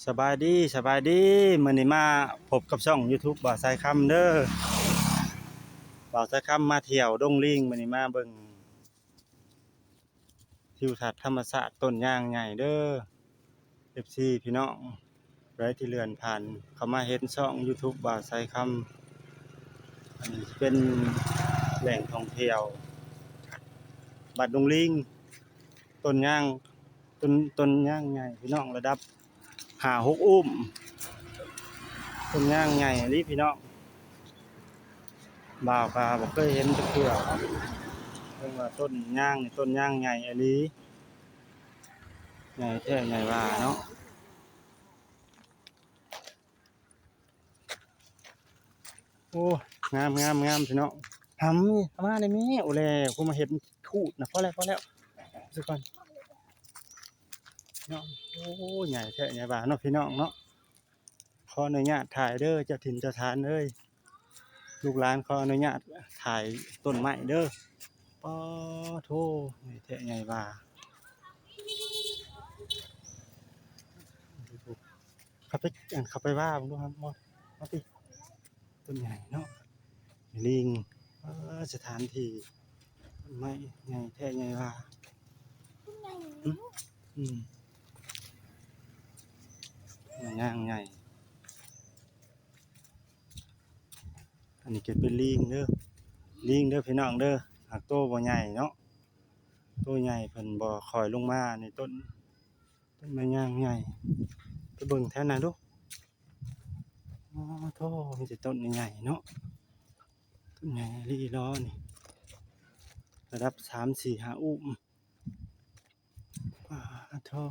สบายดีสบายดีมื้อนี้มาพบกับช่อง YouTube บ่าวสายคำเด้อบ่าวสายคำมาเที่ยวดงลิงมื้อนี้มาเบิ่งทิวทัศน์ธรรมชาติต้นยางใหญ่เด้อ FC พี่น้องไว้ที่เรือนผ่านเข้ามาเห็นช่อง YouTube บ่าวสายคำอันนี้เป็นแหล่งท่องเที่ยวบัดดงลิงต้นยางต้นยางใหญ่พี่น้องระดับ5-6 อุ้มต้นยางใหญ่อีหลีพี่น้องบ่าวก็บ่เคยเห็นจักเทื่อเพิ่นว่าต้นยางนี่ต้นยางใหญ่อีหลีใหญ่แท้ใหญ่ว่าเนาะโอ้งามพี่น้องทำมาได้แม่โอ้แลกูมาเห็นทูดน่ะพอแล้วสักก่อนเนาะโอ้ใหญ่แท้ใหญ่ว่าเนาะพี่น้องเนาะขออนุญาตถ่ายเด้อเจ้าถิ่นเจ้าทานเอ้ยลูกหลานขออนุญาตถ่ายต้นไม้เด้อปอโธ่ใหญ่แท้ใหญ่ว่าเข้าไปว่าผมดูครับมาติต้นใหญ่เนาะลิงสถานที่ต้นไม้ใหญ่แท้ใหญ่ว่าอืมอืมย่างใหญ่อันนี้เก็บเป็นลิงเด้อพี่น้องเด้อหากโตบ่ใหญ่เนาะโตใหญ่เพิ่นบ่ค่อยลงมาในต้นไม้ย่างใหญ่ไปเบิ่งแถวนั้นดูอ๋อโธ่มีแต่ต้นใหญ่ๆเนาะต้นใหญ่ลีลอนี่ระดับ3-4-5 อุ้มว้าโธ่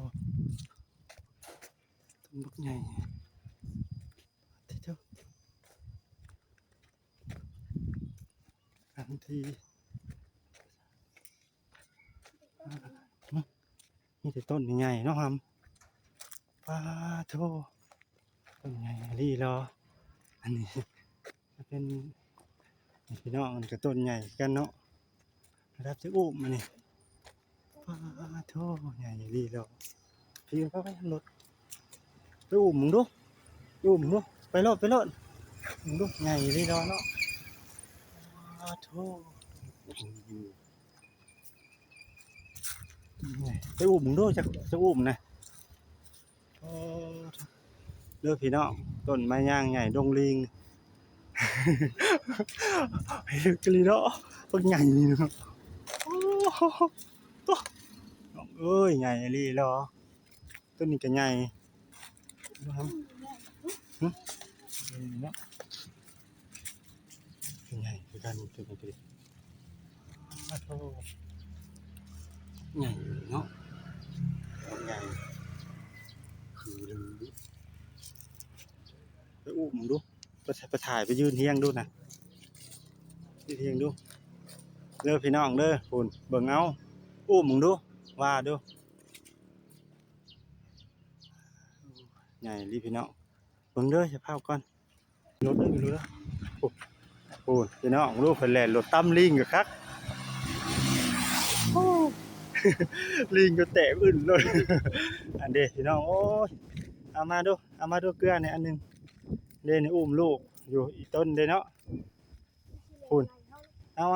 ต้นบักใหญ่ที่เจ้าอันที่มีแต่ต้นใหญ่ๆเนาะครับว้าโธ่ต้นใหญ่ลีลออันนี้เป็นพี่น้องมันก็ต้นใหญ่กันเนาะระดับจะอุ้มมันนี่ว้าโธ่ใหญ่ลีลอพี่ก็ไปรถไปอุ้มมึงดูไปรถมึงดูใหญ่ลีลอเนาะว้าโธ่ไปอุ้มมึงดูจะอุ้มนะโอ้เด้อพี่น้องต้นไม้ย่างใหญ่ดงลิงไอ้กลีเนาะต้นใหญ่เนาะโอ้ตัวน้องเอ้ยใหญ่ลีลอต้นนี้ก็ใหญ่นะครับเนาะใหญ่คือกันตัวนี้อ้าวโธ่ใหญ่เนาะใหญ่คือลือไปอุ้มดูไปถ่ายไปยืนเฮียงดูนะยืนเฮียงดูเด้อพี่น้องเด้อคุณเบิ่งเอาอุ้มมึงดูว่าดูใหญ่รีพี่น้องเบิ่งเด้อจะพาก่อนรถเด้อไม่รู้เด้อโอ้พี่น้องลูกเพิ่นแล่นรถตั้มลิงก็คักลิงก็แตกอึ้นเลยอันเด้พี่น้องโอ้ยเอามาดูเกลือเนี่ยอันนึงเด้นี่อุ้มลูกอยู่อีต้นเด้เนาะคุณเอาม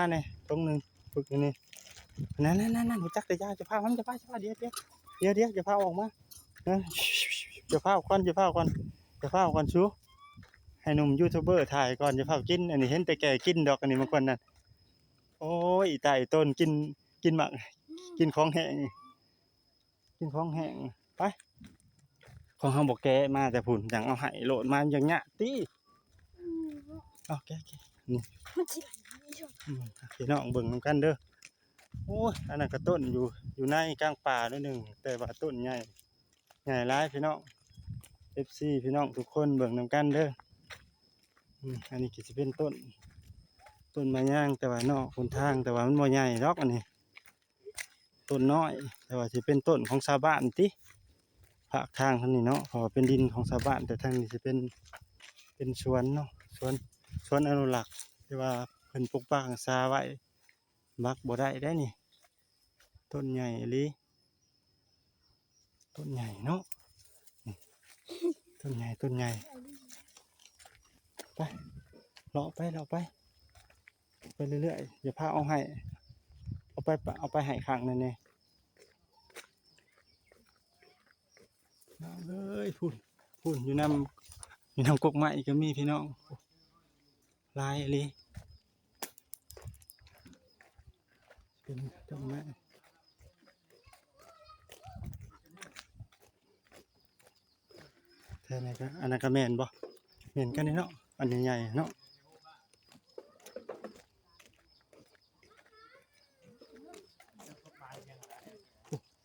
าเนี่ยตรงนึงฝึกนี่นั่นหูจักแต่ยาจะพามันจะพาเดี๋ยวจะพาออกมาจะพาก่อนชูให้หนุ่มยูทูบเบอร์ถ่ายก่อนจะพากินอันนี้เห็นแต่แก่กินดอกอันนี้มันก่อนนั่นโอ้ยตายต้นกินหมักกินของแห้งไปของเฮาบ่แก่มาแต่พุ่นจังเอาให้โหลดมาอย่างเงี้ยติเอาแก่นี่พี่น้องเบิ่งนำกันเด้อโอ้ยอันนั้นก็ต้นอยู่ในกลางป่าด้วยหนึ่งแต่ว่าต้นใหญ่หลายพี่น้อง FC พี่น้องทุกคนเบิ่งนำกันเด้ออันนี้ก็สิเป็นต้นไม้ย่างแต่ว่านอกคนทางแต่ว่ามันบ่ใหญ่ดอกอันนี้ต้นน้อยแต่ว่าสิเป็นต้นของชาวบ้านติภาคทางทางนี้เนาะเพราะว่าเป็นดินของชาวบ้านแต่ทางนี้สิเป็นสวนเนาะสวนอนุรักษ์ที่ว่าเพิ่นปกปักรักษาไว้มักบ่ได้นี่ต้นใหญ่อีหลีต้นใหญ่เนาะ ต้นใหญ่ต้นใหญ่ไปเลาะไปเลาะไปไปเรื่อยๆอย่าพาเอาให้เอาไปให้ข้างนั่นนี่เอ้ยพูนอยู่นำกกไม้ก็มีพี่น้องลายอะไรเป็นต้นไม้แท่ไหนก็อันนั้นก็แม่นบ่แม่นกันนี่เนาะอันใหญ่ๆเนาะ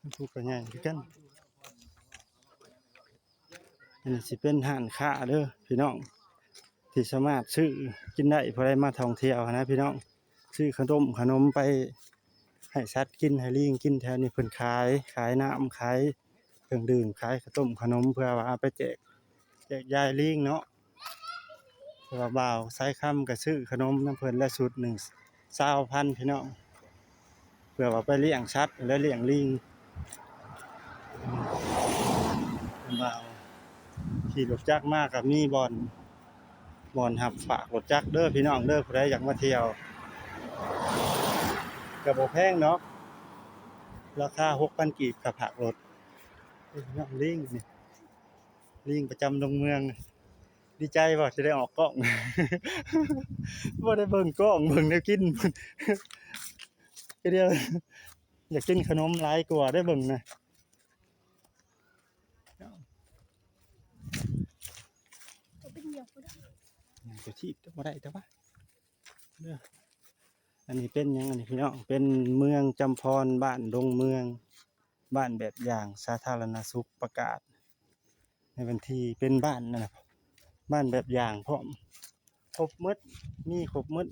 มันถูกกันใหญ่คือกันอันนี้สิเป็นห้านค้าเด้อพี่น้องที่สามารถซื้อกินได้พอได้มาท่องเที่ยวนะพี่น้องซื้อขนมไปให้สัตว์กินให้ลิงกินแถวนี้เพิ่นขายน้ำขายเครื่องดื่มขายขนมเพื่อว่าเอาไปแจกยายลิงเนาะเพื่อว่าบ่าวใช้คำก็ซื้อขนมน้ำเพิ่นละสุดหนึ่ง20,000พี่น้องเพื่อว่าไปเลี้ยงสัตว์และเลี้ยงลิงบ่าวขี่รถจักรมากกับมีบอนหับฝากรถจักรเด้อพี่น้องเด้อผู้ใดอยากมาเที่ยวก็บ่แพงเนาะราคา 6,000 กีบกับผักรถพี่น้องลิงนี่ลิงประจำดงเมืองดีใจบ่จะได้ออกกล้อง บ่ได้เบิ่งกล้องเบิ่งแนวกินก็เดียวอยากกินขนมหลายกว่าได้เบิ่งนะจะชีพบ่ได้แต่ว่าเด้ออันนี้เป็นหยังอันนี้พี่น้องเป็นเมืองจำพรบ้านดงเมืองบ้านแบบอย่างสาธารณสุขประกาศในวันที่เป็นบ้านนั่นน่ะบ้านแบบอย่างพร้อมครบหมดมีครบหมด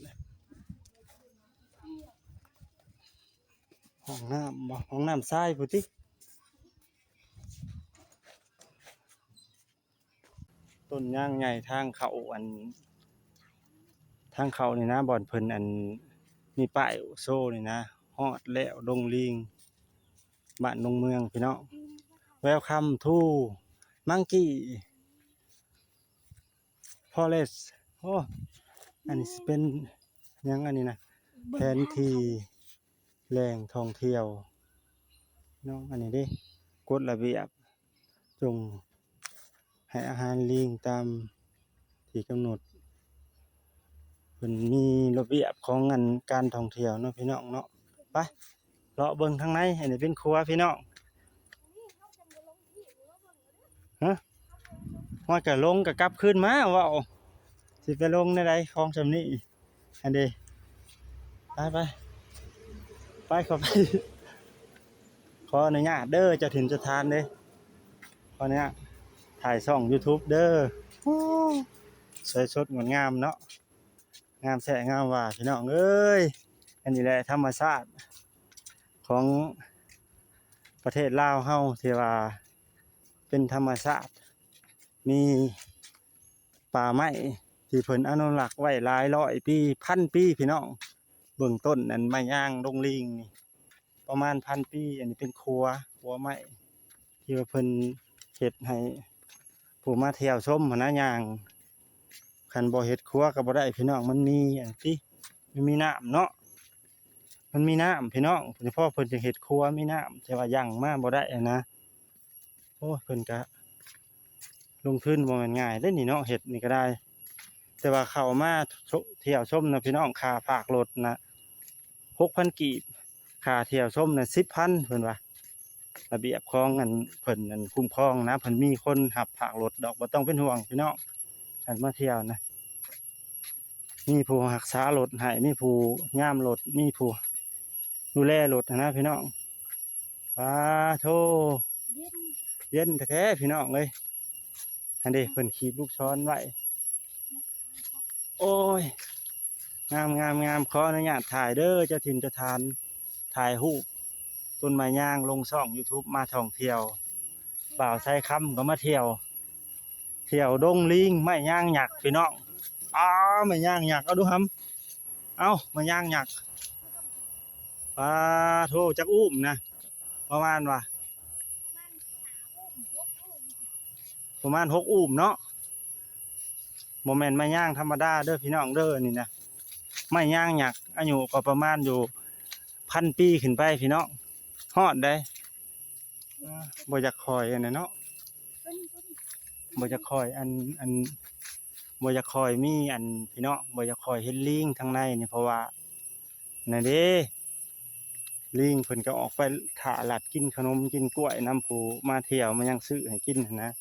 ห้องน้ำบ่ห้องน้ำทรายพุติต้นย่างใหญ่ทางเขาทางเขานี่นะบ่อนเพิ่นมีป้ายโซ่นี่นะฮอดแล้วดงลิงบ้านดงเมืองพี่น้องWelcome to Monkey Forest โอ้อันนี้สิเป็นหยังอันนี้นะแผนที่แหล่งท่องเที่ยวน้องอันนี้ดิกฎระเบียบจงให้อาหารลิงตามที่กำหนดเพิ่นมีระเบียบของการท่องเที่ยวเนาะพี่น้องเนาะไปเลาะเบิ่งข้างในอันนี้เป็นครัวพี่น้องฮะว่าก็ลงก็กลับคืนมาว่าสิไปลงในใดของซำนี้อันเด้ไปเข้าไปขออนุญาตเด้อเจ้าถิ่นเจ้าทานเด้ขออนุญาตถ่ายช่อง YouTube เด้อสวยสดงดงามเนาะงามแท้งามว่าพี่น้องเอ้ยอันนี้แหละธรรมชาติของประเทศลาวเฮาที่ว่าเป็นธรรมชาติมีป่าไม้ที่เพิ่นอนุรักษ์ไว้หลายร้อยปีพันปีพี่น้องเบื้องต้นอันไม้ย่างดงลิงนี่ประมาณ1,000 ปีอันนี้เป็นครัวไม้ที่ว่าเพิ่นเฮ็ดให้ผู้มาเที่ยวชมหั้นนะย่างคันบ่เฮ็ดครัวก็บ่ได้พี่น้องมันมีอันติมันมีน้ำเนาะมันมีน้ำพี่น้องเฉพาะเพิ่นจึงเฮ็ดครัวมีน้ำแต่ว่าย่างมาบ่ได้นะโอ้เพิ่นก็ลงทุนบ่แม่นง่ายเด้นี่เนาะเฮ็ดนี่ก็ได้แต่ว่าเข้ามาเที่ยวชมนะพี่น้องค่าฝากรถนะ 6,000 กีบค่าเที่ยวชมน่ะ 10,000 เพิ่นว่าระเบียบของเพิ่นคุ้มครองนะเพิ่นมีคนรับฝากรถดอกบ่ต้องเป็นห่วงพี่น้องคันมาเที่ยวนะมีผู้รักษารถให้มีผู้ย่ามรถมีผู้ดูแลรถนะพี่น้องโธ่เย็นแท้ๆพี่น้องเอ้ยอันนี้เพิ่นขีดลูกช้อนไว้โอ้ยงามขออนุญาตถ่ายเด้อเจ้าถิ่นเจ้าทานถ่ายรูปต้นไม้ย่างลงช่อง YouTube มาท่องเที่ยวบ่าวใช้คำก็มาเที่ยวดงลิงไม้ย่างหยักพี่น้องไม้ย่างหยักเอาดูครับเอาไม้ย่างหยักโธ่จักอุ้มนะประมาณว่า ประมาณ6อุ้มเนาะบ่แม่นไม้ย่างธรรมดาเด้อพี่น้องเด้อนี่นะไม้ย่างหยักอายุก็ประมาณอยู่1,000 ปีขึ้นไปพี่น้องฮอดได้บ่อยากคอยอันนั้นเนาะบ่อยากคอยอันบ่อยากคอยมีอันพี่น้องบ่อยากคอยเห็นลิงทางในนี่เพราะว่านั่นเด้ลิงเพิ่นก็ออกไปถ่าหลัดกินขนมกินกล้วยน้ำผู้มาเที่ยวมันยังซื้อให้กินนะ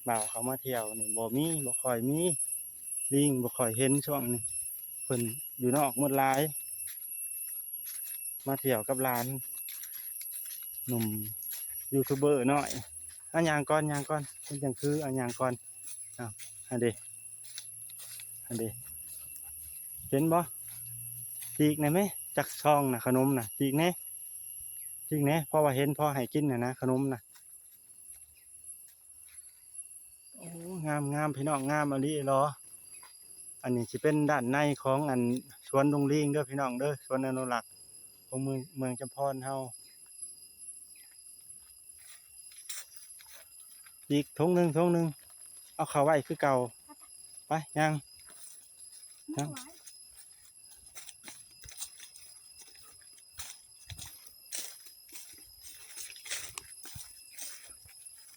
บ่าวเขามาเที่ยวนี่บ่ค่อยมีลิงบ่ค่อยเห็นช่วงนี้เพิ่นอยู่นอกหมดหลายมาเที่ยวกับหลานหนุ่มยูทูบเบอร์น้อยอันย่างก่อนเป็นจังคืออันย่างก่อนอ้าวอันเด้เห็นบ่จีกได้ไหมจักช่องน่ะขนมน่ะจีกแน่เพราะว่าเห็นพอให้กินนะขนมน่ะโอ้งามพี่น้องงามอันนี้เหรออันนี้จะเป็นด้านในของอันสวนดงลิงเด้อพี่น้องเด้อสวนอนุรักษ์ของเมืองจำพรเฮาอีกทงหนึ่งเอาเข้าไว้คือเก่าไปยัง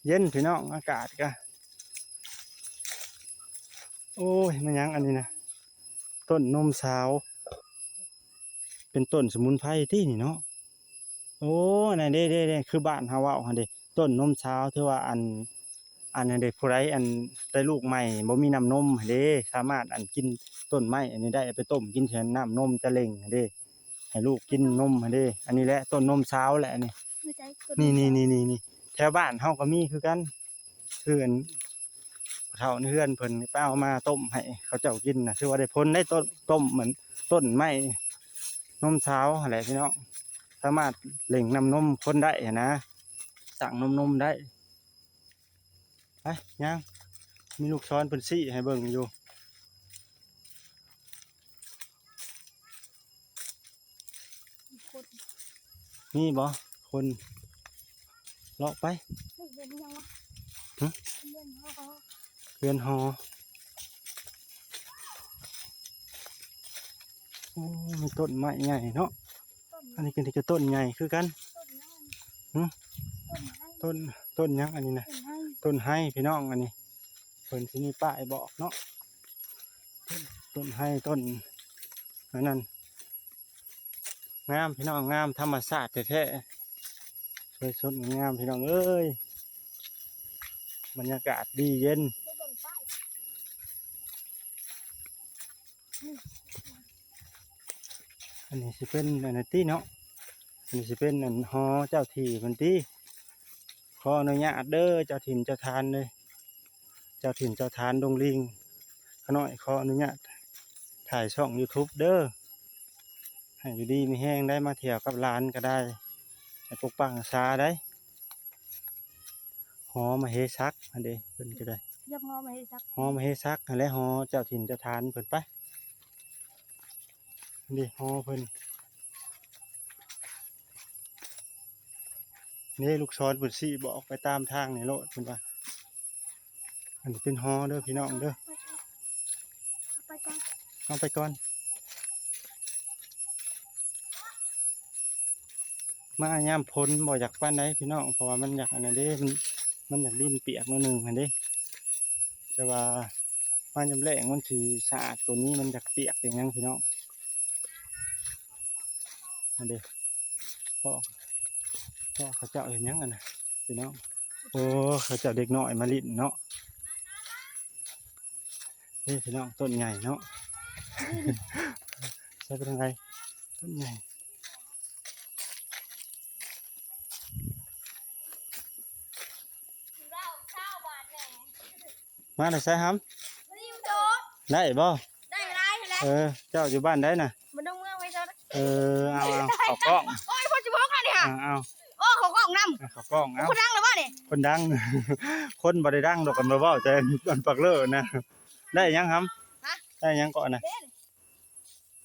เย็นพี่น้องอากาศก็โอ้ยมันยังอันนี้นะต้นนมสาวเป็นต้นสมุนไพรที่นี่เนาะโอ้นั่นเด้คือบ้านเฮาเว้าหั่นเด้ต้นนมสาวถือว่าอันนั้นเด้ผู้ใดอันได้ลูกใหม่บ่มีน้ำนมหั่นเด้สามารถอันกินต้นไม้อันนี้ได้เอาไปต้มกินแทนน้ำนมจะเล่งหั่นเด้ให้ลูกกินนมหั่นเด้อันนี้แหละต้นนมสาวแหละนี่แถวบ้านเฮาก็มีคือกันคืออันเฒ่าเฮือนเพิ่นไปเอามาต้มให้เขาเจ้ากินน่ะถือว่าได้ผลได้ต้มเหมือนต้นไม้นมสาวหั่นแหละพี่น้องสามารถเล่งน้ำนมคนได้นะสั่งนมได้ไปยังมีลูกช้อนเป็นซี่ให้เบิ่งอยู่นี่บ่คนเลาะไปเรือนหอโอ้มีต้นไม้ใหญ่เนาะอันนี้ก็ต้นใหญ่คือกันต้นยังอันนี้นะต้นไห้พี่น้องอันนี้เพิ่นที่นี่ป้ายบอกเนาะต้นไห้ต้นนั่นงามพี่น้องงามธรรมชาติแท้ๆสวยสดงามพี่น้องเอ้ยบรรยากาศดีเย็นอันนี้สิเป็นอันนั้นที่เนาะอันนี้สิเป็นอันฮอเจ้าที่มันที่ขออนุญาตเด้อเจ้าถิ่นเจ้าทานเลยเจ้าถิ่นเจ้าทานดงลิงขน้อยขออนุญาตถ่ายช่อง YouTube เด้อให้อยู่ดีมีแห้งได้มาเที่ยวกับร้านก็ได้ให้ปกปักรักษาได้หอมาเฮซักอันเด้เพิ่นก็ได้ยักหอมาให้ซักหอมาเฮซักและหอเจ้าถิ่นเจ้าทานเพิ่นไปนี่หอเพิ่นนี่ลูกศรเพิ่นสิบอกไปตามทางนี่โลดเพิ่นว่าอันนี้เป็นหอเด้อพี่น้องเด้อเอาไปก่อนมายามพ้นบ่อยากปานใดพี่น้องเพราะว่ามันอยากอันนั้นเด้มันอยากดินเปียกนิดนึงอันเด้แต่ว่ามายามแล้งมันสิสะอาดตัวนี้มันอยากเปียกอย่างนั้นพี่น้องอันเด้พ่อเขาเจ้าเห็นยังอันน่ะพี่น้องโอ้เขาเจ้าเด็กน้อยมาลิ้นเนาะนี่พี่น้องต้นใหญ่เนาะใช่เป็นไงต้นใหญ่มาได้ใช่ครับได้บ่เจ้าอยู่บ้านได้น่ะมันต้องเมื่อไว้ซะเอาข้าวกล้องโอ้ยพ่อจะบอกกันเนี่ยเอาโอ้ข้าวกล้องนำข้าวกล้องเอาคนดังหรือเปล่าเนี่ยคนดังคนบ่ได้ดังดอกกันบ่เว้าแต่อันปักเลอะนะได้ยังครับได้ยังก่อนนะ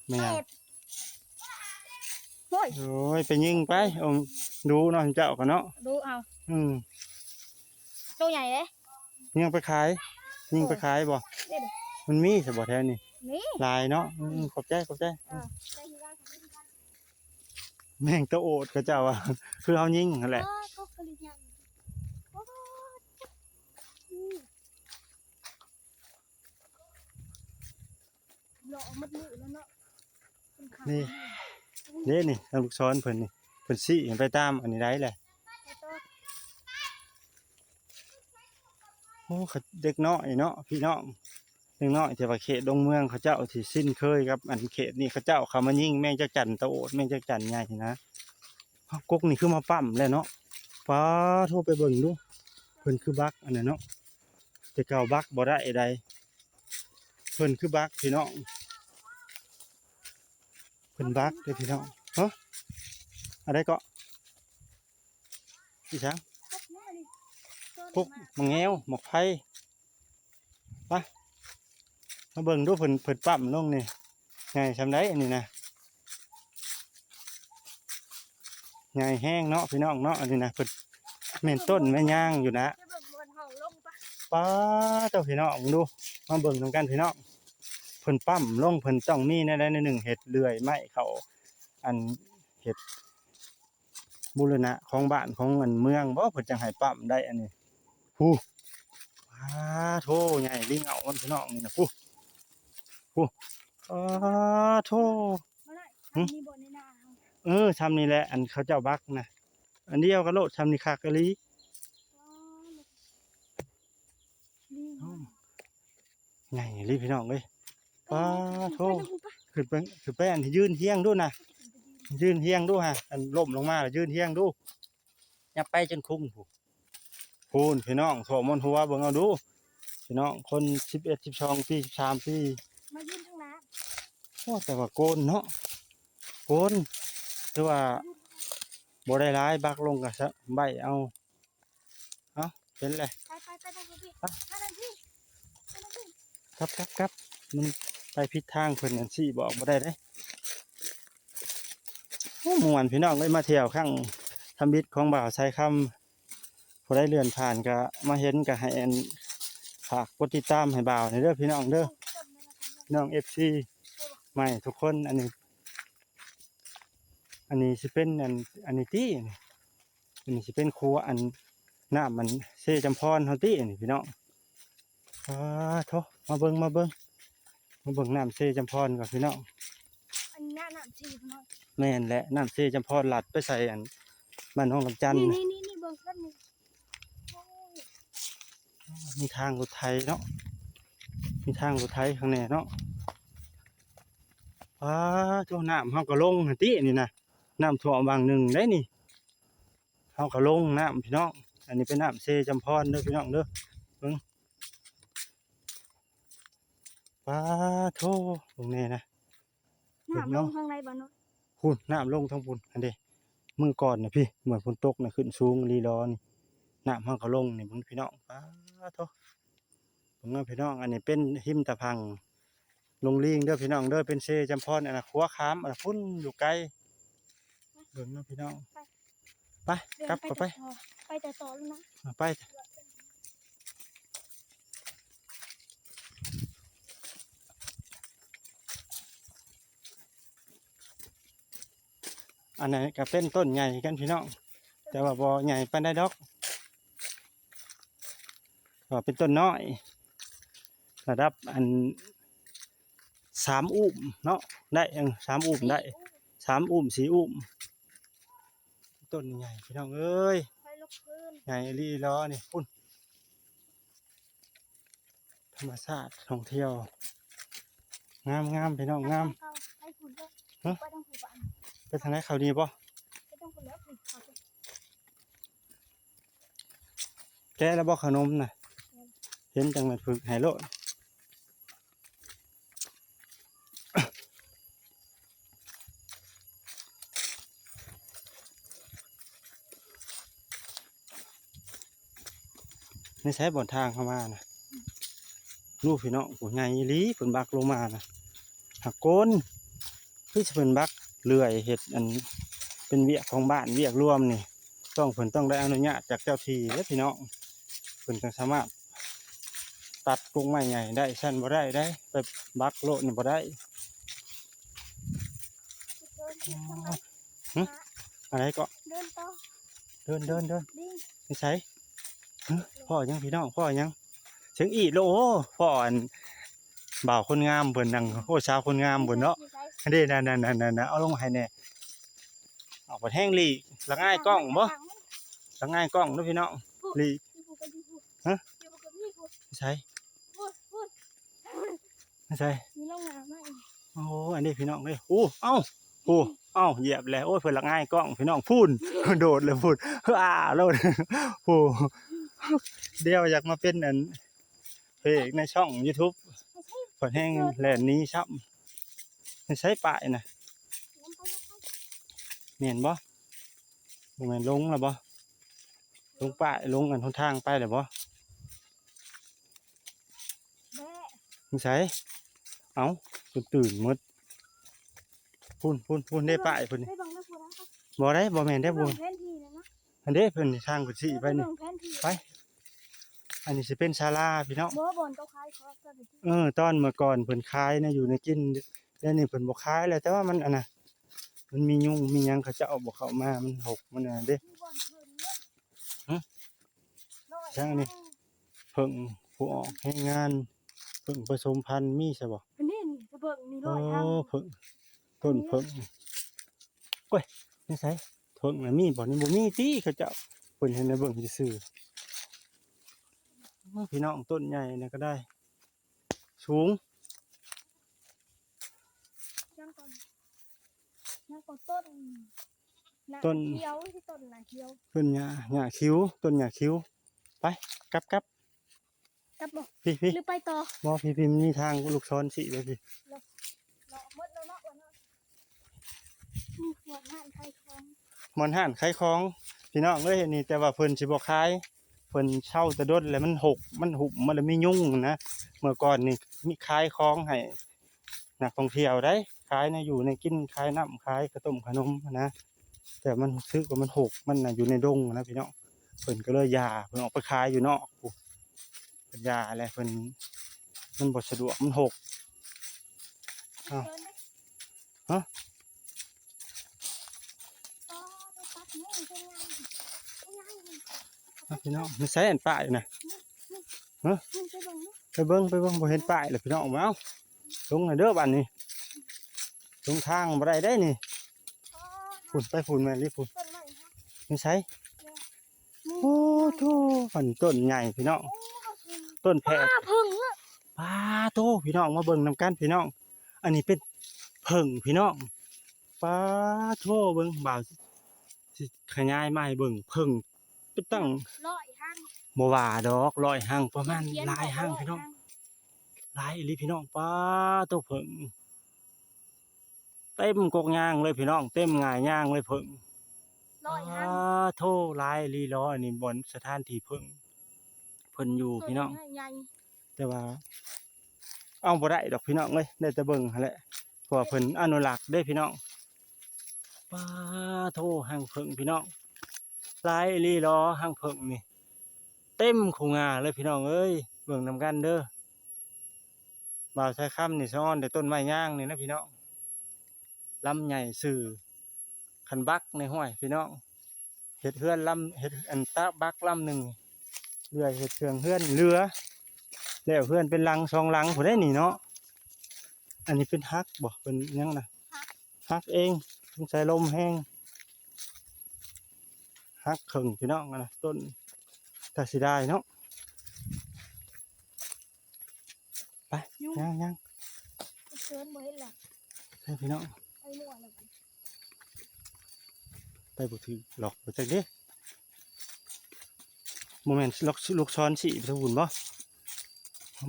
ไม่ยังโอ้ยไปยิงไปดูเนาะเจ้ากันเนาะดูเอาตัวใหญ่เลย ยังไปขายยิงไปขายบ่ เด้อ มันมีซะบ่แท้นี่ นี่ ลายเนาะขอบใจ ได้ที่บ้าน แม่งตะโอดเขาเจ้าอ่ะ คือเฮายิงนั่นแหละ ก็กะลิยังโอ้หล่อมัดมือแล้วเนาะ นี่ เด้นี่ทางลูกศรเพิ่นนี่เพิ่นสิไปตามอันนี้ได้แหละโอ้เขาเด็กน้อยเนาะพี่น้องเด็กน้อยที่ว่าเขตดงเมืองเขาเจ้าที่สิ้นเคยกับอันเขตนี่เขาเจ้าเขามายิงแม่งจักจั่นตะโอดแม่งจักจั่นใหญ่นะกกนี่คือมาปั๊มแล้วเนาะป้าโทรไปเบิ่งดูเพิ่นคือบักอันนั้นเนาะแต่เก่าบักบ่ได้ใดเพิ่นคือบักพี่น้องเพิ่นบักเด้อพี่น้องฮะอะไรก็พี่ช้างพวกมังแงวหมกไผ่ไปมาเบิ่งดูเพิ่นปั๊มลงนี่ไงซำได้อันนี้นะไงแห้งเนาะพี่น้องเนาะอันนี้นะเพิ่นแม่นต้นแม่นย่างอยู่นะป้าเจ้าพี่น้องดูมาเบิ่งนำกันพี่น้องเพิ่นปั๊มลงเพิ่นต้องมีแน่ๆในหนึ่งเฮ็ดเลื่อยไม้เขาอันเฮ็ดบูรณะของบ้านของอันเมืองบ่เพิ่นจังให้ปั๊มได้อันนี้ฮู้ว้าโธ่ใหญ่ลิงเอามันพี่น้องนี่นะฮู้โธ่ทำนี่แหละอันเขาเจ้าบักนะอันเดียวก็โลดทำนี่คักกะลีใหญ่ลิพี่น้องเอ้ยว้าโธ่ขึ้นไปอันที่ยืนเฮียงดูนะยืนเฮียงดูฮะอันล่มลงมาแล้วยืนเฮียงดูอย่าไปจนคุ้งพูนพี่น้องโถมนหัวเบิ่งเอาดูพี่น้องคน11 12ปี13ปีมายืนทางน้โอ้แต่ว่าโกนเนาะโกนคือว่าบ่ได้ร้ายบักลงกะซะใบเอาเป็นเลยครับมันไปผิดทางเพิ่นอันซี่บอกบ่ได้เด้โอ้ม่วนพี่น้องเอ้ยมาเที่ยวข้างทำบิดของบ่าวชายคำผู้ได้เลื่อนผ่านก็มาเห็นก็ให้อันฝากกดติดตามให้บ่าวให้เด้อพี่น้องเด้อน้อง FC ใหม่ทุกคนอันนี้สิเป็นอันนี้ตี้อันนี้สิเป็นครัวอันน้ำมันเซจำพรเฮาตี้นี่พี่น้องโธ่มาเบิ่งน้ำเซจำพรก่อนพี่น้องอันนี้น้ำจีพี่น้องแม่นแหละน้ำเซจำพรหลัดไปใส่อันบ้านห้องลำจันทร์นี่เบิ่งกันนี่มีทางรถไทยเนาะมีทางรถไทยข้างในเนาะโธ่น้ำเฮาก็ลงหั่นตินี่นะน้ำท่วมบางหนึ่งได้นี่เฮาก็ลงน้ำพี่น้องอันนี้เป็นน้ำเซจำพรเด้อพี่น้องเด้อเบิ่งโธ่ตรงนี้นะน้ำลงข้างในบ้านเนาะพุ่นน้ำลงทั้งพุ่นอันเด้มือก่อนนะพี่เหมือนฝนตกนะขึ้นสูงลีรอนี่น้ำเฮาก็ลงนี่เบิ่งพี่น้องโธ่เบิ่งพี่น้องอันนี้เป็นหิมตะพังลงลิงเด้อพี่น้องเด้อเป็นเซจำพรอันน่ะขัวขามอันพุ่นอยู่ไกลเบิ่งเนาะพี่น้องไปกลับไปแต่ต่อแล้วนะไปอันนี้ก็เป็นต้นใหญ่กันพี่น้องแต่ว่าบ่ใหญ่ปานใดดอกก็เป็นต้นน้อยระดับอัน3 อุ้มเนาะได้3 อุ้มได้3 อุ้ม4 อุ้มต้นใหญ่พี่น้องเอ้ยใหญ่ลีล้อนี่พุ่นธรรมชาติท่องเที่ยวงามพี่น้องงามไปทางไหนเขาดีป่ะแกแล้วบอกขนมน่ะเห็นจังมันฝึกหายโลดไม่ใช่บ่อนทางเข้ามานะลูกพี่น้องหัวใหญ่ลีฝนบักลงมานะหักโกนพี่จะเป็นบักเลื่อยเห็ดอันเป็นเวียกของบ้านเวียกรวมนี่ต้องเพิ่นต้องได้อนุญาตจากเจ้าที่และพี่น้องเพิ่นก็สามารถ ตัดกรงไม้ใหญ่ได้ฉันบ่ได้ได้ไปบักโลดนี่บ่ได้ เดินที่ทางไหน หึ อะไรก็ เดินต่อ เดิน ดิ้ง ไม่ใช่หึพ่อยังพี่น้องพ่อยังเสียงอีโลพ่ออันบ่าวคนงามเพิ่นนั่งโอ้ชาวคนงามเพิ่นเนาะอันนี้นั่นๆๆๆเอาลงมาให้แน่เอาไปแห้งลีละง่ายกล้องบ่ละง่ายกล้องเด้อพี่น้องลีฮะไม่ใช่ไม่ใช่ มีร่องน้ำไหม โอ้อันนี้พี่น้องเด้โอ้เอ้าโอ้เอ้าเหยียบแล้วโอ้ยเพิ่นละง่ายกล้องพี่น้องพูน โดดเลยพูนโลดโอ้เดี๋ยวอยากมาเป็นอันพระเอกในช่อง YouTube เพิ่นแห้งแล่นหนี้ซ้ำไม่ใช่ป้ายน่ะแม่นบ่บ่แม่นลงแล้วบ่ลงป้ายลงอันหนทางไปแล้วบ่ แม่ ไม่ใช่เอ้าตื่นหมดพูนได้ป้ายเพิ่นนี่ ได้บังนะพูดนะ บ่ได้บ่แม่นได้บ่ บังแผนที่เลยนะ อันเด้เพิ่นทางเพิ่นสิไปนี่ บังแผนที่ ไป อันนี้สิเป็นศาลาพี่น้อง บ่บอนเจ้าคายเขาก็ได้ที่ ตอนเมื่อก่อนเพิ่นขายนะอยู่ในกินเดี๋ยวนี้เพิ่นบ่ขายแล้วแต่ว่ามันอันน่ะมันมียุงมีหยังเขาจะเอาบ่เข้ามามันหกมันอันนั้นเด้ ที่บอนเพิ่นเนี่ย ฮะ ร้อย ช่างนี่ เพิ่งผู้ออกให้งานเพิ่งผสมพันธุ์มีใช่บ่ อันนี้นี่จะเบิ่งนี่ โอ้ ร้อยทาง เพิ่งต้นเพิ่งโอ้ยนี่ไสเพิ่งน่ะมีบ่นี่บ่มีติเขาเจ้าเพิ่นเห็นในเบิ่งซื่อๆพี่น้องต้นใหญ่นี่ก็ได้ สูง ยังก่อนยังก่อนต้นหน้า ต้น เขียวที่ต้นหน้าเขียว ต้นหญ้าคิ้วต้นหญ้าคิ้วไปกลับ กลับบ่ พี่ หรือไปต่อ บ่พี่มีทางลูกศรสิเลยพี่ เลาะหมดแล้วเนาะวันนั้นนี่หมดห้านไทยของ มอนห่านขายของพี่น้องเอ้ยนี่แต่ว่าเพิ่นสิบ่ขายเพิ่นเช่าแต่ดดแล้วมันหกมันหุบมันเลยมียุ่งนะเมื่อก่อนนี่มีขายของให้นักท่องเที่ยวได้ขายนะอยู่ในกินขายน้ำขายข้าวต้มขนมนะแต่มันซื้อว่ามันหกมันน่ะอยู่ในดงนะพี่น้องเพิ่นก็เลยย่าเพิ่นออกไปขายอยู่นอกพู้นเพิ่นย่าอะไรเพิ่นมันบ่สะดวกมันหก อ้าว เดินไหม ฮะ อ๋อไปตัดนี่เป็นไงเป็นไงนี่ พี่น้องมันใส่อันป้ายน่ะ นี่ไปเบิ่งเนาะ ไปเบิ่งบ่เห็นป้ายเลยพี่น้องเอามาเอาลงหน่อยเด้อบัดนี้ลงทางบ่ได้ได้นี่ อ๋อ ฝุ่นไปฝุ่นแม่รีบฝุ่น ต้นไม้ฮะ ไม่ใช่ นี่ โอ้โธ่ฝันต้นใหญ่พี่น้อง โอ้เพิ่ง ต้นแพร ป้าเพิ่งอะ ป้าโตพี่น้องมาเบิ่งนำกันพี่น้อง อันนี้เป็นเพิ่งพี่น้องป้าโธ่เบิ่งบ่าวสิขยายมาให้เบิ่งเพิ่งเป็นตั้ง ร้อยห้าง บ่ว่าดอก100หั่งประมาณ เขียน หลายหั่ง บอก พี่น้อง ร้ย หลายอีหลีพี่น้องป้าโตเพิ่งเต็มกกยางเลยพี่น้องเต็มง่ายยางเลยเพิ่ง ร้อยห้าง โทหลายลีล้ออันนี้บนสถานที่เพิ่นอยู่พี่น้อง ใหญ่ แต่ว่า เอาบ่ได้ดอกพี่น้องเอ้ยได้แต่เบิ่งหั่นแหละเพราะว่าเพิ่นอนุรักษ์เด้พี่น้องป้าโทหางเพิ่งพี่น้องหลายลีล้อหางเพิ่งนี่เต็มคูงาเลยพี่น้องเอ้ยเบิ่งนำกันเด้อบ่าวชายค่ำนี่ซ้อนแต่ต้นไม้ย่างนี่นะพี่น้องลำใหญ่สื่อคันบักในห้วยพี่น้องเฮ็ดเฮือนลำเฮ็ดอันตะบักลำหนึ่งเรือเฮ็ดเครื่องเฮือนเรือแล้วเฮือนเป็นลังสองลังผู้ได้นี่เนาะอันนี้เป็นฮักบ่เป็นหยังนะฮักเองสงสัยลมแห้งฮักครึ่งพี่น้องอะนะต้นถ้าสิได้เนาะไปย่าง เชิญบ่เห็นหรอก ใช่พี่น้อง ไปหน่วยแล้วกัน ไปบ่ถือหลอกบ่จักเด้บ่แม่นลูกศรสิไปหุ่นบ่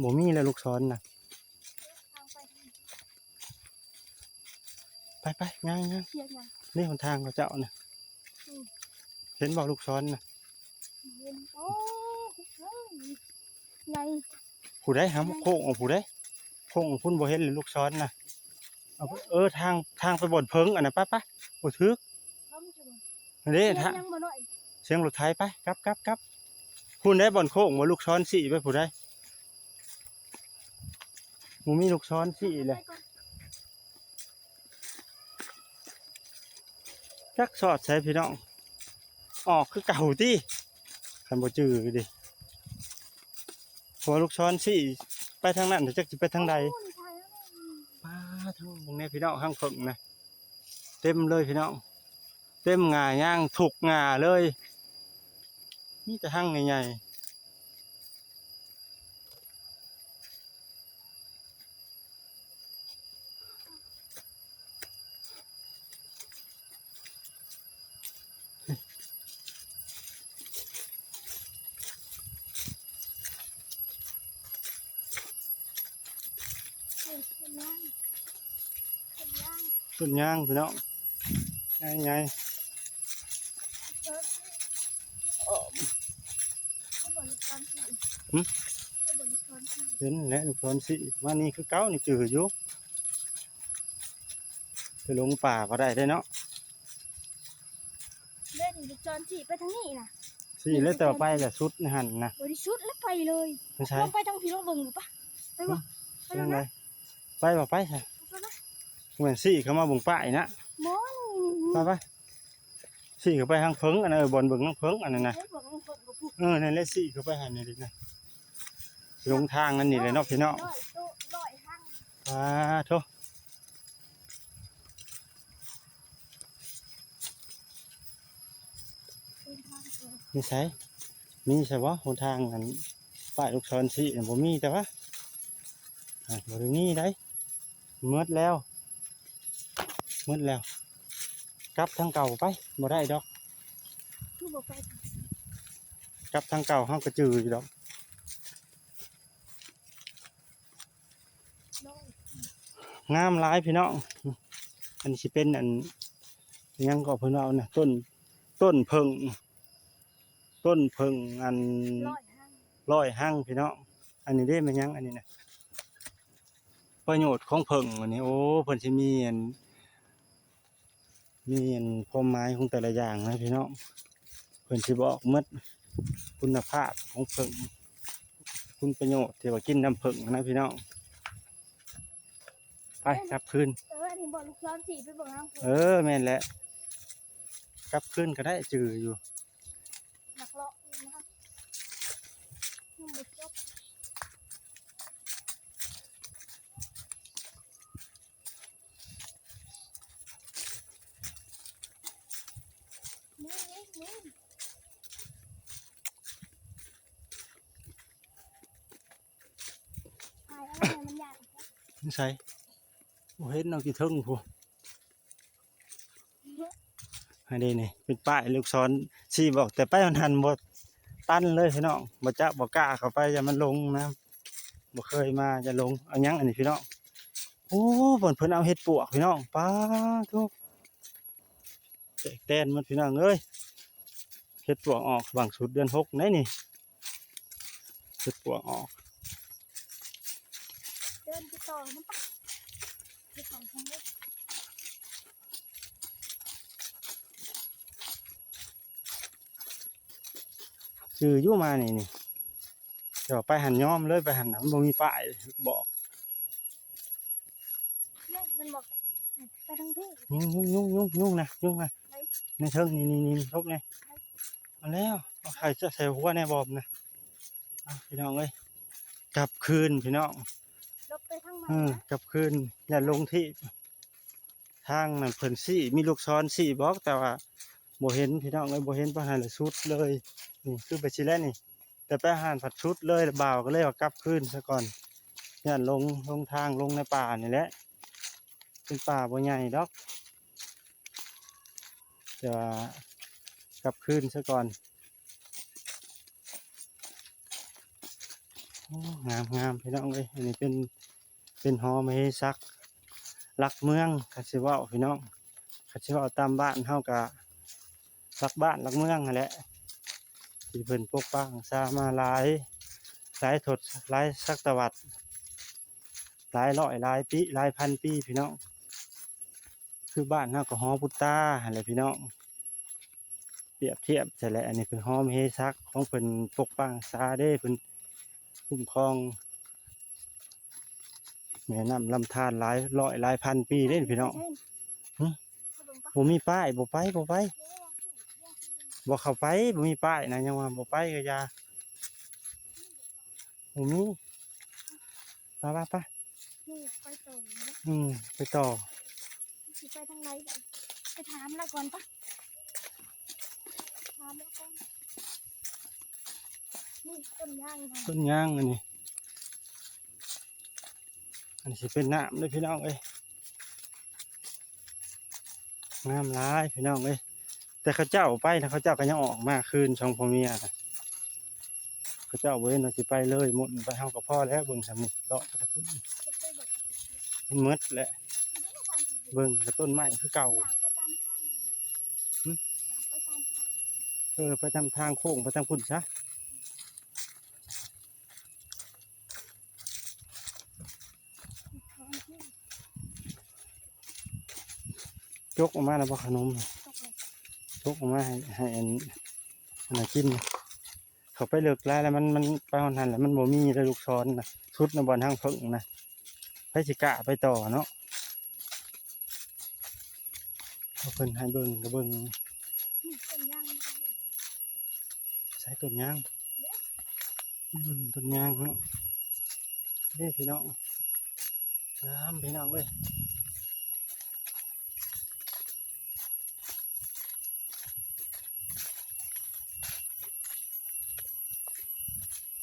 บ่มีแล้วลูกศรน่ะ ทางไป ไปย่าง เทียนยัง นี่หนทางเขาเจ้าน่ะเห็นบ่ลูกศรน่ะ เห็นโอ้เฮ้ยใหญ่ ผู้ใดหำโค้งเอาผู้ใดโค้งพุ่นบ่เห็นเลยลูกศรน่ะเอาไปทางไปบ่อนเพิงอันน่ะไปบ่ถึก ล้มจุด อันนี้ เทียน ทาง ยังบ่หน่อย เสียงรถไถไปกลับพุ่นได้บ่อนโค้งบ่ลูกศรสิไปผู้ใด บ่มีลูกช้อนสิเลยจักสอดใช้พี่น้องออกคือเก่าติคันบ่จื้อดิหัวลูกช้อนสิไปทางนั้นแต่จักสิไปทางใดป้าทางตรงนี้พี่น้องข้างเพิ่งนะเต็มเลยพี่น้องเต็มงาย่างถูกงาเลยมีแต่หั่งใหญ่ๆต้นย่างพี่น้องใหญ่ เห็นแล้วลูกศรสิมานี่คือเก้านี่จืออยู่ไปลงป่าก็ได้เนาะ เล่นลูกจอนสิไปทางนี้นะ สิแล้วต่อไปก็สุดในหันนะ บริสุทธิ์แล้วไปเลย ไม่ใช่ ลองไปทางพี่ลองเบิ่งดูปะไปบ่ไป ยั ทาง ง ไง นั้น ไปบ่ไปใช่เหมือนสิเขามาบุงป่ายนะ มอง ไปสิเขาไปทางเพิงอันนั้นบนเบิ่งทางเพิงอันนั้นนะ เฮ้ยบอกมึงเพิ่นบ่พูด นั่นแหละสิเขาไปหันนี่ดินะลงทางนั่นนี่เลยเนาะพี่น้อง ร้อยโต๊ะร้อยห้าง โธ่ เป็นทางเดิน มีใช่มีใช่บ่หนทางอันป้ายลูกศรสิน่ะบ่มีแต่ว่าบ่ได้มีได้หมดแล้วกลับทางเก่าไปบ่ได้ดอก คือบ่ไป กลับทางเก่าเฮาก็จืออยู่ดอก ร้อย งามหลายพี่น้องอันนี้สิเป็นอันหยังก็เพิ่นเอาน่ะต้นเพิงอัน ร้อยห้าง 100หั่งพี่น้องอันนี้เด้แม่นหยังอันนี้น่ะประโยชน์ของเพิงอันนี้โอ้เพิ่นสิมีอันความหมายของแต่ละอย่างนะพี่น้องเพิ่นสิบอกหมดคุณภาพของเพิงคุณประโยชน์ที่ว่ากินน้ำเพิงนะพี่น้องไปกลับคืน อันนี้บอกลูกจอนสิไปเบิ่งทางเพิ่น แม่นแหละกลับคืนก็ได้จืออยู่ นักเลาะอยู่นะคะยังบ่จบนี่ถ่ายอะไรมันยาก นี่ใช่โอ้เห็นเอากี่เทิงพูให้ได้นี่เป็นป้ายลูกศรชี้บอกแต่ไปมันหันบ่ตันเลยพี่น้องบ่จะบ่กล้าเข้าไปอย่ามันลงนะบ่เคยมาจะลงเอาหยังอันนี้พี่น้องโอ้เพิ่นเอาเห็ดปวกพี่น้องป้าทุกแตกแตนหมดพี่น้องเอ้ยเห็ดปวกออกบางสุดเดือน6ไหนนี่เห็ดปวกออก เดินไปต่อน้ำปะไปของทางเล็ก จืออยู่มานี่เดี๋ยวไปหันย้อมเลยไปหันน่ะมันบ่มีป้ายบอก เนี่ยมันบอกไปทางพี่ ยุ่งนะในเทิงนี่ทุกเนี่ยเอาแล้วเอาไข่จะใส่หัวแน่บอมนะเอาพี่น้องเอ้ยกลับคืนพี่น้อง ลบไปทางใหม่ ก นะ ลับคืนอย่าลงที่ทางนั่นเพิ่นซี่มีลูกศรซี่บอกแต่ว่าบ่เห็นพี่น้องเอ้ยบ่เห็นบ่หันเลยสุดเลยนี่คือไปสิแล้วนี่แต่ไปหันผัดชุดเลยบ่าวก็เลยว่ากลับคืนซะก่อนอย่าลงทางลงในป่านี่แหละเป็นป่าบ่ใหญ่ดอกแต่ว่ากลับคืนซะก่อนโอ้งามพี่น้องเอ้ยอันนี้เป็นหอมให้ซักรักเมืองคันสิเว้าพี่น้องคันสิเว้าตามบ้านเฮาก็รักบ้านรักเมืองนั่นแหละที่เพิ่นปกปักรักษามาหลายทศหลายศตวรรษหลายร้อยหลายปีหลายพันปีพี่น้องคือบ้านเฮาก็หอพุตตาหั่นแหละพี่น้องเปรียบเทียบแต่ละอันนี้เป็นหอมเฮซักของเพิ่นปกปักรักษาเด้เพิ่นคุ้มครอง แม่น้ำลำธารหลายร้อยหลายพันปีเด้พี่น้อง หึ เขาเบิ่งปะ บ่มีป้ายบ่ไปบ่ไป เดี๋ยวว่าสิเดี๋ยวสิ บ่เข้าไปบ่มีป้ายนะยังว่าบ่ไปก็อย่าบ่มีไปไปไป นี่ไปต่อนะ ไปต่อ สิไปทางไหนก่อนไปถามแล้วก่อนปะถามแล้วก่อนนี่ต้นย่างค่ะ ต้นยางอันนี้สิเป็นน้ำเด้อพี่น้องเอ้ยน้ำหลายพี่น้องเอ้ยแต่เขาเจ้าไปนะเขาเจ้าก็ยังออกมาคืนช่องพ่อเมียน่ะเขาเจ้าเว้นว่าสิไปเลยหมดไปเฮาก็พอแล้วเบิ่งซำนี้เลาะไปตะพุ่น จะไปแบบ มันหมดแหละ ไม่ได้ทางสิ เบิ่งกับต้นไม้คือเก่า อยากไปตามทางอยู่นะ หึ อยากไปตามทาง ไปตามทางโค้งไปตามพุ่นซะ ทางที่ ยกออกมาแล้วบ่ขนม ตกเลย ยกออกมาให้อันน่ะกินเขาไปเลิกแล้วมันไปหอนหันแล้วมันบ่มีแล้วลูกศรน่ะสุดในบ่อนทางเพิ่งนะไปสิกะไปต่อเนาะเอาเพิ่นให้เบิ่งก็เบิ่ง นี่ต้นย่างนี่ ใช้ต้นยางต้นยางเนาะนี่พี่น้องน้ำพี่น้องเว้ย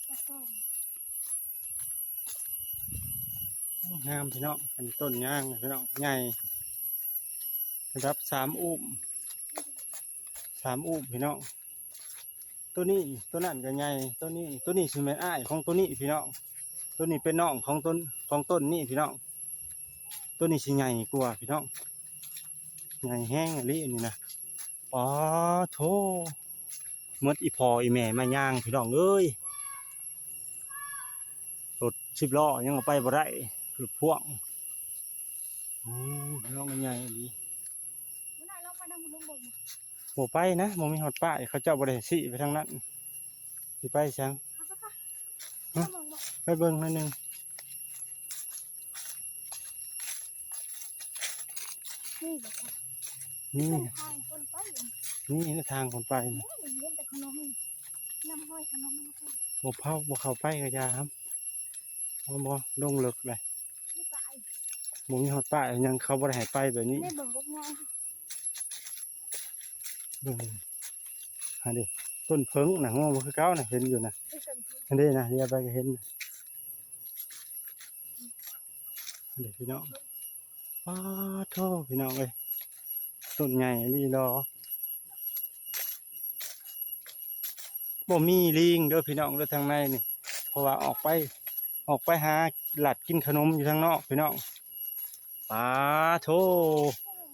ตะกอน งามพี่น้องเป็นต้นยางพี่น้องใหญ่ระดับ3 อุ้มพี่น้องตัวนี้ตัวนั้นก็ใหญ่ตัวนี้สิแม่นอ้ายของตัวนี้พี่น้องตัวนี้เป็นน้องของต้นนี้พี่น้องตัวนี้สิใหญ่กว่าพี่น้องใหญ่แห้งอันนี้นี่นะอ๋อโธ่หมดอีพออีแม่มาย่างพี่น้องเอ้ยรถ10 ล้อยังเอาไปบ่ได้รถพ่วงโอ้พี่น้องใหญ่ดี ไม่ได้ลองไปนั่งบนลงบ่ง บ่ไปนะบ่มีฮอดป้ายเขาเจ้าบ่ได้สิไปทางนั้นสิไปจัง เอาปะปะ ฮะ เอาลงบ่ ไปเบิ่งหน่อยหนึง นี่แบบว่า นี่ เส้นทางคนไปอยู่ นี่ทางคนไปนะ นี่เล่นแต่ขนมน้ำห้อยขนมมาให้ บ่เข้าไปก็อย่าครับบ่ลงเลิกเลย นี่ไป บ่มีฮอดป้ายยังเขาบ่ได้ให้ไปแบบนี้ ได้เบิ่งกบงาน เบิ่งหาดิต้นเพิงน่ะงอบ่คือเก่าน่ะเห็นอยู่น่ะ ที่ต้นที่ อันนี้นะเรียกไปก็เห็นน่ะอันนี้พี่น้องอ้าโธ่พี่น้องเอ้ยต้นใหญ่อีหลีหรอบ่มีลิงเด้อพี่น้องเด้อทางในนี่เพราะว่าออกไปหาหลัดกินขนมอยู่ทางนอกพี่น้องป้าโธ่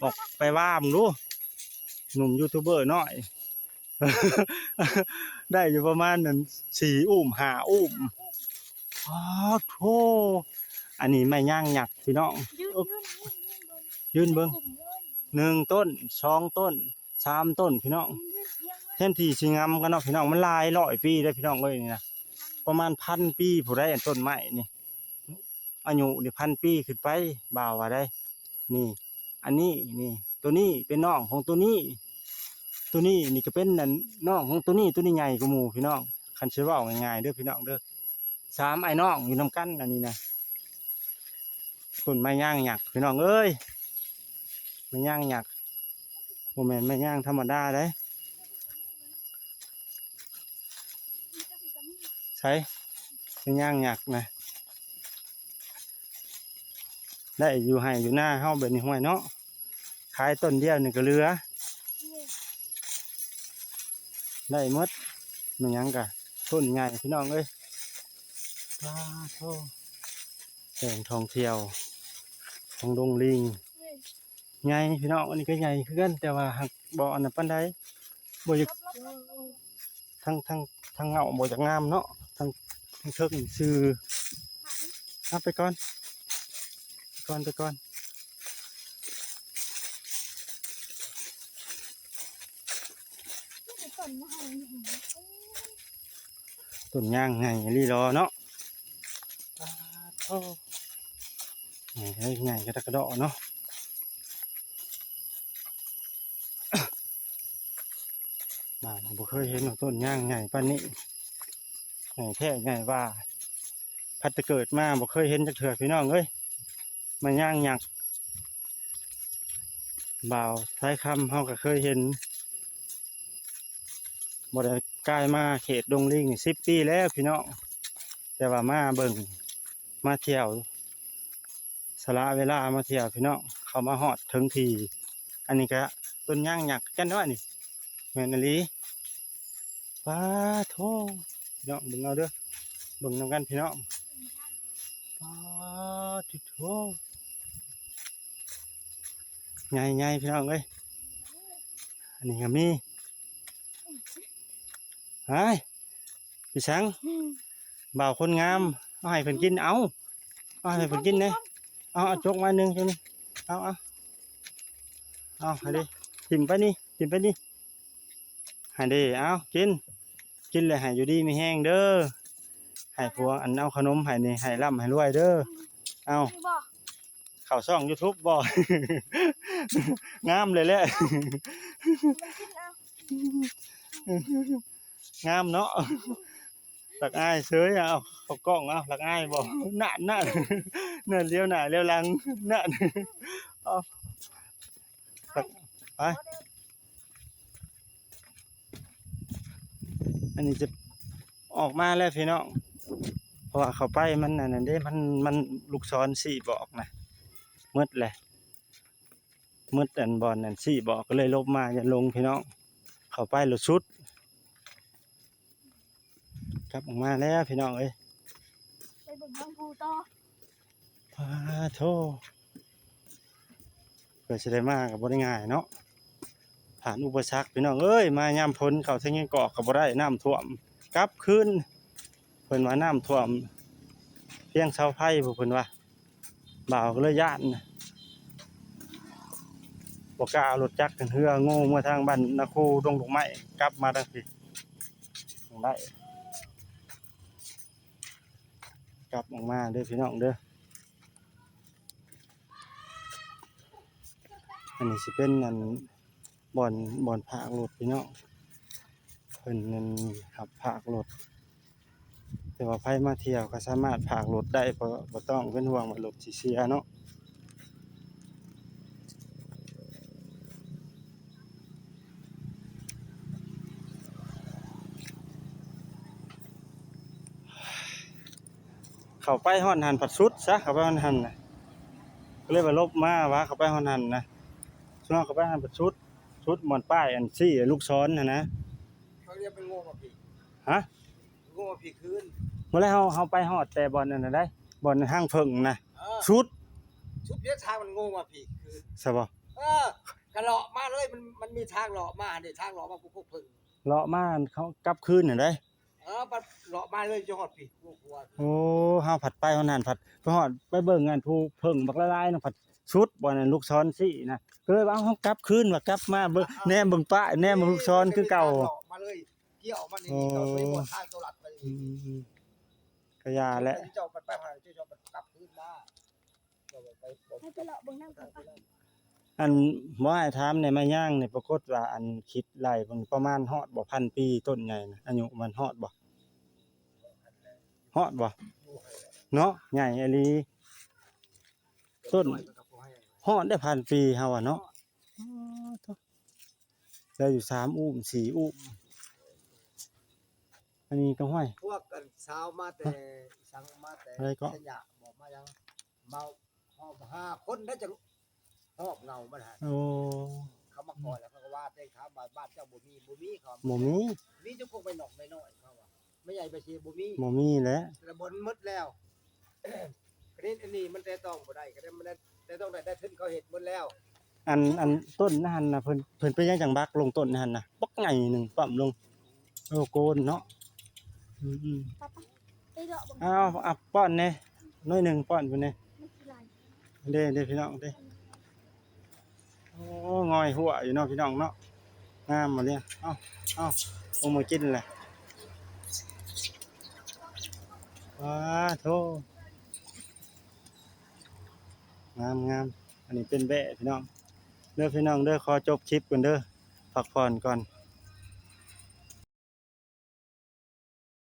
ออกไปว่ามดูหนุ่มยูทูบเบอร์น้อย ได้อยู่ประมาณนั้น4 อุ้ม5 อุ้มป้าโธ่อันนี้ไม่ย่างหยักพี่น้อง ยืนเบิ่ง ยืนเบิ่ง1 ต้น 2 ต้น 3 ต้นพี่น้อง ยืนเอียงไว้ แทนที่สิงามกันเนาะพี่น้องมันหลายร้อยปีได้อพี่น้องเอ้ยนี่นะประมาณ1,000 ปีผู้ใดอันต้นไม้นี่อายุนี่1,000 ปีขึ้นไปบ่าวว่าได้ นี่ อันนี้นี่ ตัวนี้เป็นน้องของตัวนี้ ตัวนี้นี่ก็เป็นนั่นน้องของตัวนี้ใหญ่กว่าหมู่พี่น้องคันสิเว้าง่ายๆเด้อพี่น้องเด้อ3 ไอ้น้องอยู่นํกันอันนี้นะต้นไม้ย่างหยักพี่น้องเอ้ยไม้ย่างหยักบ่แม่นไม้ย่างธรรมดาเด้ ใช้เป็นย่างหยักนะได้อยู่ให้อยู่หน้าเฮาแบบนี้ห้วยเนาะขายต้นเดียวนี่ก็เหลือได้หมดมันหยังกะต้นใหญ่พี่น้องเอ้ยว้าโธ่แสงท่องเที่ยวของดงลิงใหญ่พี่น้องอันนี้ก็ใหญ่คือกันแต่ว่าหักบ่อันนั้นปานใดบ่อยากทั้งเงาบ่จักงามเนาะทั้งเทิงซื่อเอาไปก่อนไปก่อนต้นย่างไงรีรอเนาะโอ้ ใหญ่กระดกกระเดาะเนาะบ้านบ่เคยเห็นต้นย่างใหญ่ปานนี้ใหญ่แท้ใหญ่ว่าพัดแต่เกิดมาบ่เคยเห็นจักเทื่อพี่น้องเอ้ยมันย่างหยักบ่าวท้ายคำเฮาก็เคยเห็นบ่ได้กลายมาเขตดงลิงนี่10 ปีแล้วพี่น้องแต่ว่ามาเบิ่งมาเที่ยวสละเวลามาเที่ยวพี่น้องเขามาฮอดถึงทีอันนี้ก็ต้นย่างหยักกันเนาะนี่แม่นอีหลีว้าโธ่พี่น้องเบิ่งเอาเด้อเบิ่งนำกันพี่น้องว้าทิโธ่ใหญ่ๆพี่น้องเอ้ยอันนี้ก็มีไอ้พี่ช้างบ่าวคนงามเอาให้เพิ่นกินเอาให้เพิ่นกินเด้เอาจกมาหนึ่งใช่ไหมเอาให้ดิทิมไปนี่ให้ดิเอากินเลยให้อยู่ดีมีแห้งเด้อให้ผัวอันเอาขนมให้นี่ให้ร่ำให้รวยเด้อเอาเข้าช่อง YouTube บ่ งามเลยแหละงามเนาะหลักอายเฉยเอาเขากล้องเอาหลักอายบ่นั่นเลี้ยวหน้าเลี้ยวหลังนั่นเอาไปอันนี้จะออกมาแล้วพี่น้องเพราะว่าเขาไปมันนั่นเด้มันลูกศร4บอกนะมืดแหละมืดอันบอลนั่น4บอกก็เลยลบมาอย่าลงพี่น้องเขาไปหลุดชุดกลับออกมาแล้วพี่น้องเอ้ยไปเบิ่งน้องภูต่อพาโธ่เกิดสิได้มาก็บ่ได้ง่ายเนาะผ่านอุปสรรคพี่น้องเอ้ยมายามฝนเข้าทางยังเกาะก็บ่ได้น้ำท่วมกลับคืนเพิ่นว่าน้ำท่วมเพียงเสาไฟบ่เพิ่นว่าบ่าวก็เลยย้านบ่กล้าเอารถจักรขึ้นเรือโง่เมื่อทางบ้านนาคูดงดอกไม้กลับมาทางพี่ได้กลับออกมาเด้อพี่น้องเด้ออันนี้สิเป็นอันบ่อนผากรถพี่น้องเพิ่นนั่นขับผากรถแต่ว่าไผมาเที่ยวก็สามารถผากรถได้เพราะบ่ต้องเป็นห่วงว่ารถสิเสียเนาะเข้าไปฮอดหันผัดสุดซะเข้าไปฮอดหันน่ะก็เลยว่าลบมาว่าเข้าไปฮอดหันนะช่วงเข้าไปหันผัดสุดหมอนป้ายอันซี่ลูกศรน่ะนะเขาเรียกเป็นโง่มาผีฮะโง่มาผีคืนเมื่อไรเฮาไปฮอดแต่บ่อนนั่นน่ะได้บ่อนห้างเพิ่งนะชุดเดียวทางมันโง่มาผีคืนใช่บ่กระเลาะมาเลยมันมีทางเลาะมาเดี๋ยวทางเลาะมาพวกพึ่งเลาะมาเขากลับคืนน่ะได้มันเลาะมาเลยจะฮอดผีกลัวโอ้เฮาผัดไปเฮานั่นผัดไปฮอดไปเบิ่งงานผู้เพิ่งบักละลายน่ะผัดชุดบ่นั่นลูกศรซี่นะก็เลยว่าเฮากลับคืนว่ากลับมาเบิ่งแนมเบิ่งป้ายแนมเบิ่งลูกศรคือเก่ามาเลยเกี่ยวมานี่เราไปบ่ทางตลาดไปก็ยาแหละเจ้าไปหาเจ้าไปกลับคืนมาให้ไปเลาะเบิ่งน้ำกันป่ะอันบ่ให้ถามในมาย่างนี่ปรากฏว่าอันคิดไล่เพิ่นประมาณฮอดบ่พันปีต้นใหญ่นะอายุมันฮอดบ่เนาะใหญ่อีหลีต้นฮอดได้พันปีเฮาอ่ะเนาะได้อยู่3อุ้ม4อุ้มอันนี้ก็ห้อยพวกกันเช้ามาแต่สังมาแต่สัญญาบอกมายังเมาหอบ5คนได้จังหอบเงามันหาโอ้เขามาก่อนแล้วเขาก็ว่าได้ครับบ้านเจ้าบ่มีเขาบ่มีจะคงไปหนอกไปน้อยเขาว่าไม่ใหญ่ไปเชียบ่มีแหละระบนหมดแล้วอันนี้มันแต่ต้องบ่ได้ก็ได้มันแต่ต้องได้ขึ้นเขาเฮ็ดหมดแล้วอันต้นนั่นน่ะเพิ่นไปยังจังบักลงต้นนั่นน่ะปักใหญ่นึงปั๊มลงโอ้โกนเนาะเอาป้อนแน่น้อยนึงป้อนเพิ่นแน่เด้พี่น้องเด้โอ้งอยหัวอยู่เนาะพี่น้องเนาะงามมาเนี่ยเอาเอามากินแหละว้าโธ่ งามอันนี้เป็นแบะพี่น้องเด้อพี่น้องเด้อขอจบคลิปก่อนเด้อพักผ่อนก่อน